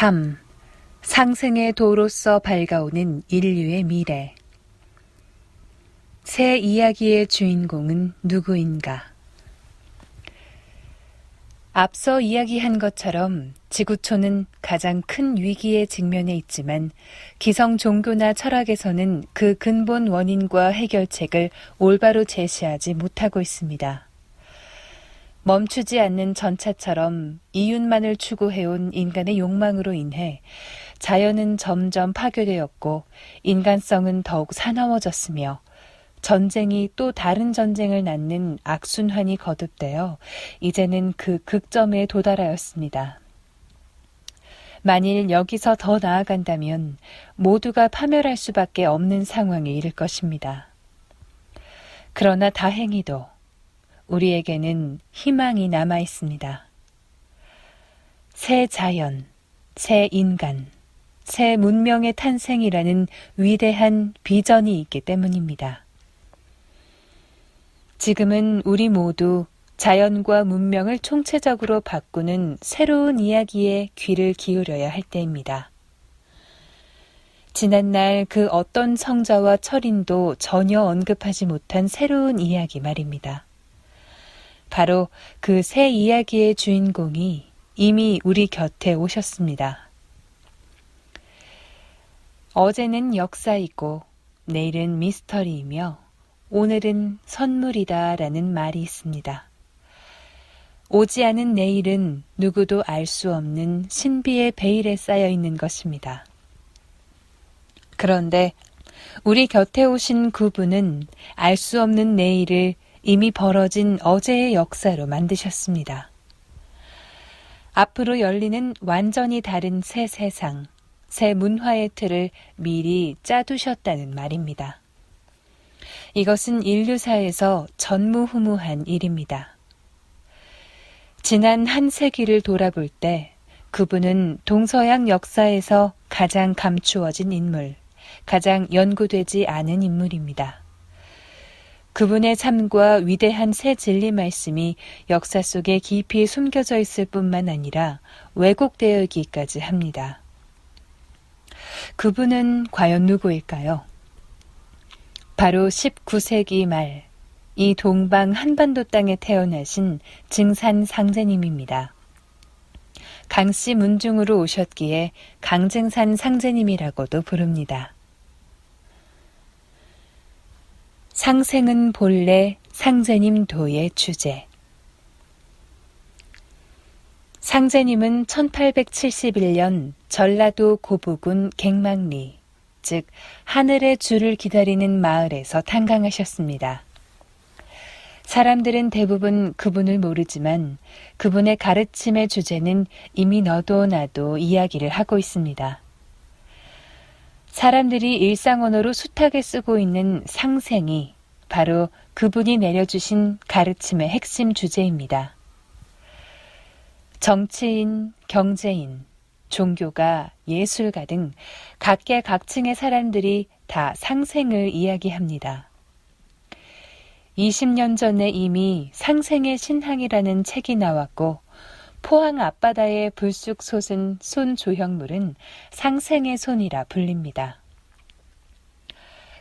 3. 상생의 도로서 밝아오는 인류의 미래. 새 이야기의 주인공은 누구인가? 앞서 이야기한 것처럼 지구촌은 가장 큰 위기에 직면해 있지만 기성 종교나 철학에서는 그 근본 원인과 해결책을 올바로 제시하지 못하고 있습니다. 멈추지 않는 전차처럼 이윤만을 추구해온 인간의 욕망으로 인해 자연은 점점 파괴되었고 인간성은 더욱 사나워졌으며 전쟁이 또 다른 전쟁을 낳는 악순환이 거듭되어 이제는 그 극점에 도달하였습니다. 만일 여기서 더 나아간다면 모두가 파멸할 수밖에 없는 상황에 이를 것입니다. 그러나 다행히도 우리에게는 희망이 남아 있습니다. 새 자연, 새 인간, 새 문명의 탄생이라는 위대한 비전이 있기 때문입니다. 지금은 우리 모두 자연과 문명을 총체적으로 바꾸는 새로운 이야기에 귀를 기울여야 할 때입니다. 지난날 그 어떤 성자와 철인도 전혀 언급하지 못한 새로운 이야기 말입니다. 바로 그 새 이야기의 주인공이 이미 우리 곁에 오셨습니다. 어제는 역사이고 내일은 미스터리이며 오늘은 선물이다 라는 말이 있습니다. 오지 않은 내일은 누구도 알 수 없는 신비의 베일에 쌓여 있는 것입니다. 그런데 우리 곁에 오신 그분은 알 수 없는 내일을 이미 벌어진 어제의 역사로 만드셨습니다. 앞으로 열리는 완전히 다른 새 세상, 새 문화의 틀을 미리 짜두셨다는 말입니다. 이것은 인류사에서 전무후무한 일입니다. 지난 한 세기를 돌아볼 때 그분은 동서양 역사에서 가장 감추어진 인물, 가장 연구되지 않은 인물입니다. 그분의 삶과 위대한 새 진리 말씀이 역사 속에 깊이 숨겨져 있을 뿐만 아니라 왜곡되어있기까지 합니다. 그분은 과연 누구일까요? 바로 19세기 말, 이 동방 한반도 땅에 태어나신 증산 상제님입니다. 강씨 문중으로 오셨기에 강증산 상제님이라고도 부릅니다. 상생은 본래 상제님 도의 주제. 상제님은 1871년 전라도 고부군 갱망리, 즉 하늘의 주를 기다리는 마을에서 탄광하셨습니다. 사람들은 대부분 그분을 모르지만 그분의 가르침의 주제는 이미 너도 나도 이야기를 하고 있습니다. 사람들이 일상 언어로 숱하게 쓰고 있는 상생이 바로 그분이 내려주신 가르침의 핵심 주제입니다. 정치인, 경제인, 종교가, 예술가 등 각계각층의 사람들이 다 상생을 이야기합니다. 20년 전에 이미 상생의 신항이라는 책이 나왔고 포항 앞바다에 불쑥 솟은 손조형물은 상생의 손이라 불립니다.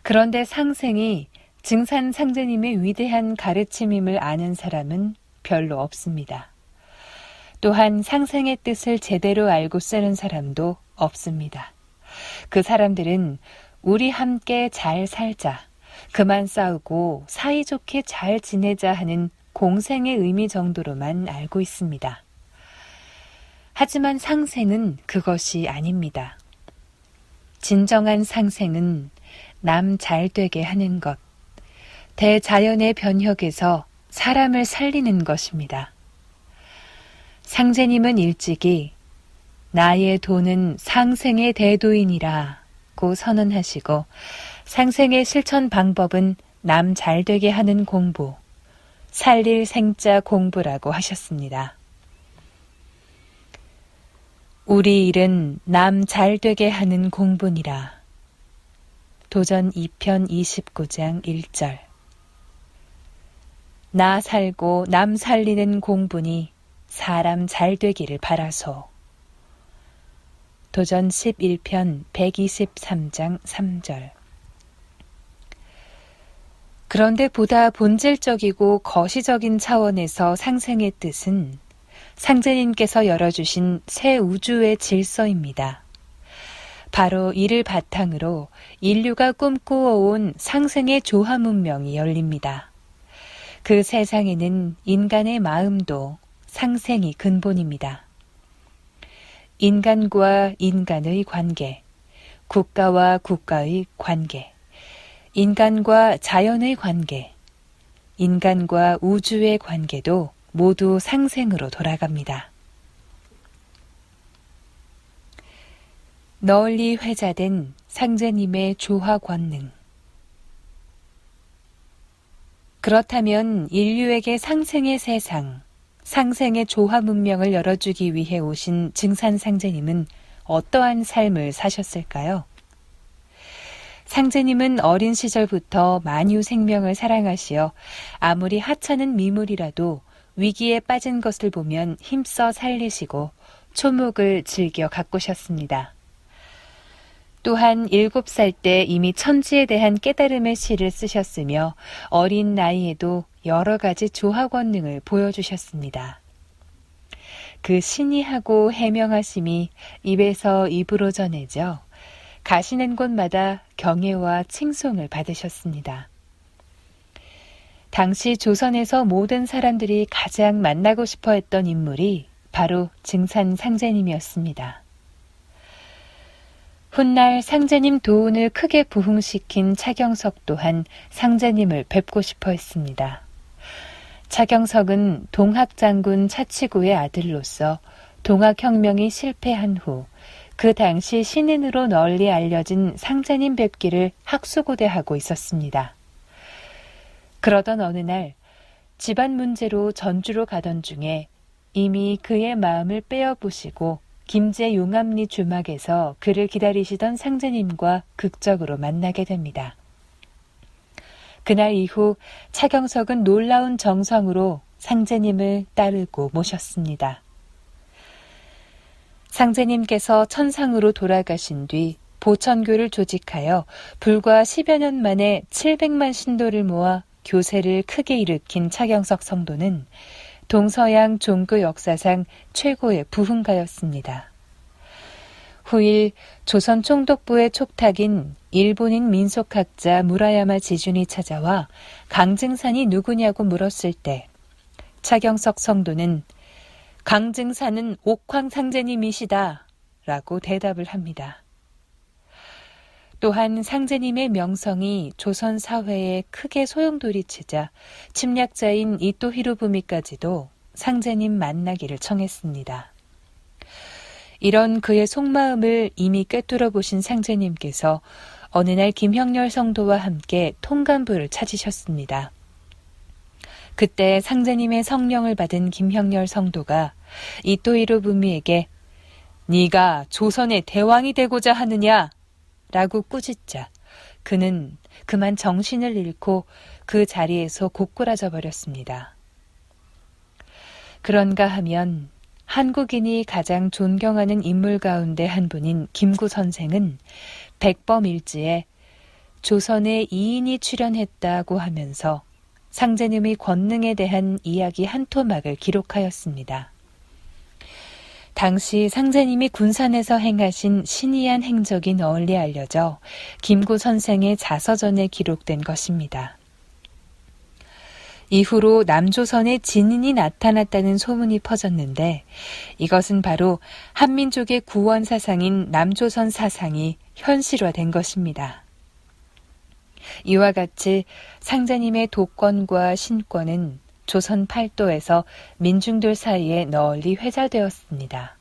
그런데 상생이 증산 상제님의 위대한 가르침임을 아는 사람은 별로 없습니다. 또한 상생의 뜻을 제대로 알고 쓰는 사람도 없습니다. 그 사람들은 우리 함께 잘 살자, 그만 싸우고 사이좋게 잘 지내자 하는 공생의 의미 정도로만 알고 있습니다. 하지만 상생은 그것이 아닙니다. 진정한 상생은 남 잘되게 하는 것, 대자연의 변혁에서 사람을 살리는 것입니다. 상제님은 일찍이 나의 도는 상생의 대도인이라고 선언하시고 상생의 실천 방법은 남 잘되게 하는 공부, 살릴 생자 공부라고 하셨습니다. 우리 일은 남 잘되게 하는 공부니라. 도전 2편 29장 1절. 나 살고 남 살리는 공부니 사람 잘되기를 바라소. 도전 11편 123장 3절. 그런데 보다 본질적이고 거시적인 차원에서 상생의 뜻은 상제님께서 열어주신 새 우주의 질서입니다. 바로 이를 바탕으로 인류가 꿈꾸어온 상생의 조화 문명이 열립니다. 그 세상에는 인간의 마음도 상생이 근본입니다. 인간과 인간의 관계, 국가와 국가의 관계, 인간과 자연의 관계, 인간과 우주의 관계도 모두 상생으로 돌아갑니다. 널리 회자된 상제님의 조화 권능. 그렇다면 인류에게 상생의 세상, 상생의 조화 문명을 열어주기 위해 오신 증산 상제님은 어떠한 삶을 사셨을까요? 상제님은 어린 시절부터 만유 생명을 사랑하시어 아무리 하찮은 미물이라도 위기에 빠진 것을 보면 힘써 살리시고 초목을 즐겨 가꾸셨습니다. 또한 7살 때 이미 천지에 대한 깨달음의 시를 쓰셨으며 어린 나이에도 여러 가지 조화 권능을 보여주셨습니다. 그 신이하고 해명하심이 입에서 입으로 전해져 가시는 곳마다 경애와 칭송을 받으셨습니다. 당시 조선에서 모든 사람들이 가장 만나고 싶어 했던 인물이 바로 증산 상제님이었습니다. 훗날 상제님 도운을 크게 부흥시킨 차경석 또한 상제님을 뵙고 싶어 했습니다. 차경석은 동학장군 차치구의 아들로서 동학혁명이 실패한 후 그 당시 신인으로 널리 알려진 상제님 뵙기를 학수고대하고 있었습니다. 그러던 어느 날 집안 문제로 전주로 가던 중에 이미 그의 마음을 빼어부시고 김제 용암리 주막에서 그를 기다리시던 상제님과 극적으로 만나게 됩니다. 그날 이후 차경석은 놀라운 정성으로 상제님을 따르고 모셨습니다. 상제님께서 천상으로 돌아가신 뒤 보천교를 조직하여 불과 10여 년 만에 700만 신도를 모아 교세를 크게 일으킨 차경석 성도는 동서양 종교 역사상 최고의 부흥가였습니다. 후일 조선 총독부의 촉탁인 일본인 민속학자 무라야마 지준이 찾아와 강증산이 누구냐고 물었을 때 차경석 성도는 강증산은 옥황상제님이시다 라고 대답을 합니다. 또한 상제님의 명성이 조선 사회에 크게 소용돌이치자 침략자인 이토 히로부미까지도 상제님 만나기를 청했습니다. 이런 그의 속마음을 이미 꿰뚫어 보신 상제님께서 어느 날 김형렬 성도와 함께 통간부를 찾으셨습니다. 그때 상제님의 성령을 받은 김형렬 성도가 이토 히로부미에게 네가 조선의 대왕이 되고자 하느냐? 라고 꾸짖자 그는 그만 정신을 잃고 그 자리에서 고꾸라져 버렸습니다. 그런가 하면 한국인이 가장 존경하는 인물 가운데 한 분인 김구 선생은 백범일지에 조선에 2인이 출연했다고 하면서 상제님의 권능에 대한 이야기 한 토막을 기록하였습니다. 당시 상제님이 군산에서 행하신 신이한 행적이 널리 알려져 김구 선생의 자서전에 기록된 것입니다. 이후로 남조선에 진인이 나타났다는 소문이 퍼졌는데 이것은 바로 한민족의 구원 사상인 남조선 사상이 현실화된 것입니다. 이와 같이 상제님의 도권과 신권은 조선 팔도에서 민중들 사이에 널리 회자되었습니다.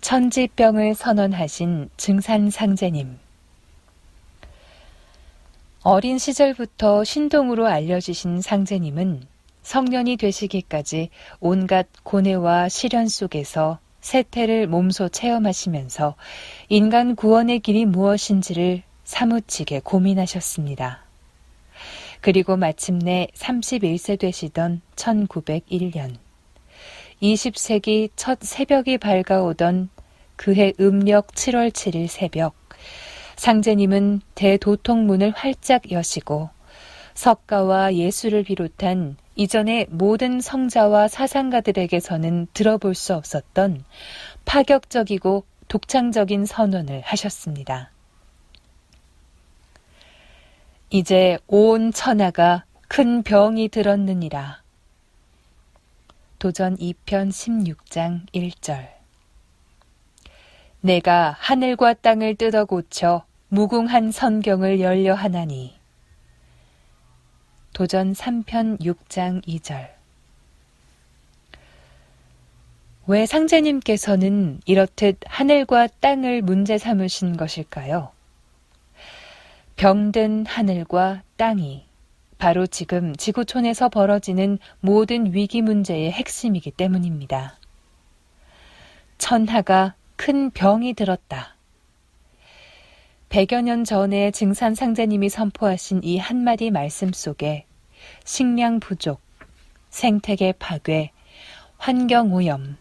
천지병을 선언하신 증산 상제님. 어린 시절부터 신동으로 알려지신 상제님은 성년이 되시기까지 온갖 고뇌와 시련 속에서 세태를 몸소 체험하시면서 인간 구원의 길이 무엇인지를 사무치게 고민하셨습니다. 그리고 마침내 31세 되시던 1901년 20세기 첫 새벽이 밝아오던 그해 음력 7월 7일 새벽, 상제님은 대도통문을 활짝 여시고 석가와 예수를 비롯한 이전의 모든 성자와 사상가들에게서는 들어볼 수 없었던 파격적이고 독창적인 선언을 하셨습니다. 이제 온 천하가 큰 병이 들었느니라. 도전 2편 16장 1절. 내가 하늘과 땅을 뜯어 고쳐 무궁한 선경을 열려 하나니. 도전 3편 6장 2절. 왜 상제님께서는 이렇듯 하늘과 땅을 문제 삼으신 것일까요? 병든 하늘과 땅이 바로 지금 지구촌에서 벌어지는 모든 위기 문제의 핵심이기 때문입니다. 천하가 큰 병이 들었다. 100여 년 전에 증산 상제님이 선포하신 이 한마디 말씀 속에 식량 부족, 생태계 파괴, 환경 오염,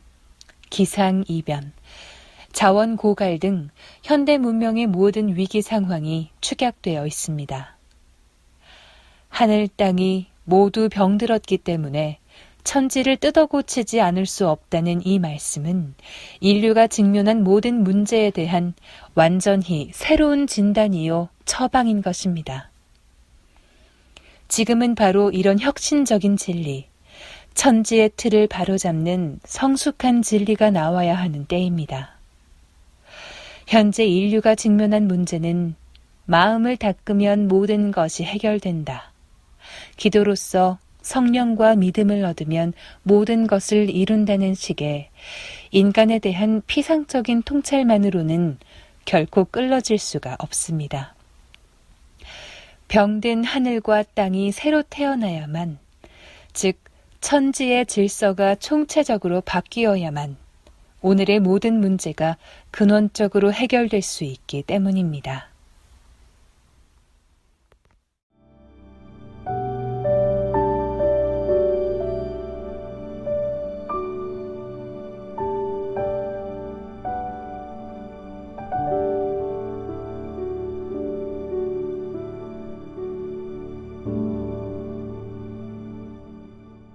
기상 이변, 자원 고갈 등 현대 문명의 모든 위기 상황이 축약되어 있습니다. 하늘 땅이 모두 병들었기 때문에 천지를 뜯어 고치지 않을 수 없다는 이 말씀은 인류가 직면한 모든 문제에 대한 완전히 새로운 진단이요 처방인 것입니다. 지금은 바로 이런 혁신적인 진리, 천지의 틀을 바로잡는 성숙한 진리가 나와야 하는 때입니다. 현재 인류가 직면한 문제는 마음을 닦으면 모든 것이 해결된다. 기도로서 성령과 믿음을 얻으면 모든 것을 이룬다는 식의 인간에 대한 피상적인 통찰만으로는 결코 끌어질 수가 없습니다. 병든 하늘과 땅이 새로 태어나야만, 즉 천지의 질서가 총체적으로 바뀌어야만 오늘의 모든 문제가 근원적으로 해결될 수 있기 때문입니다.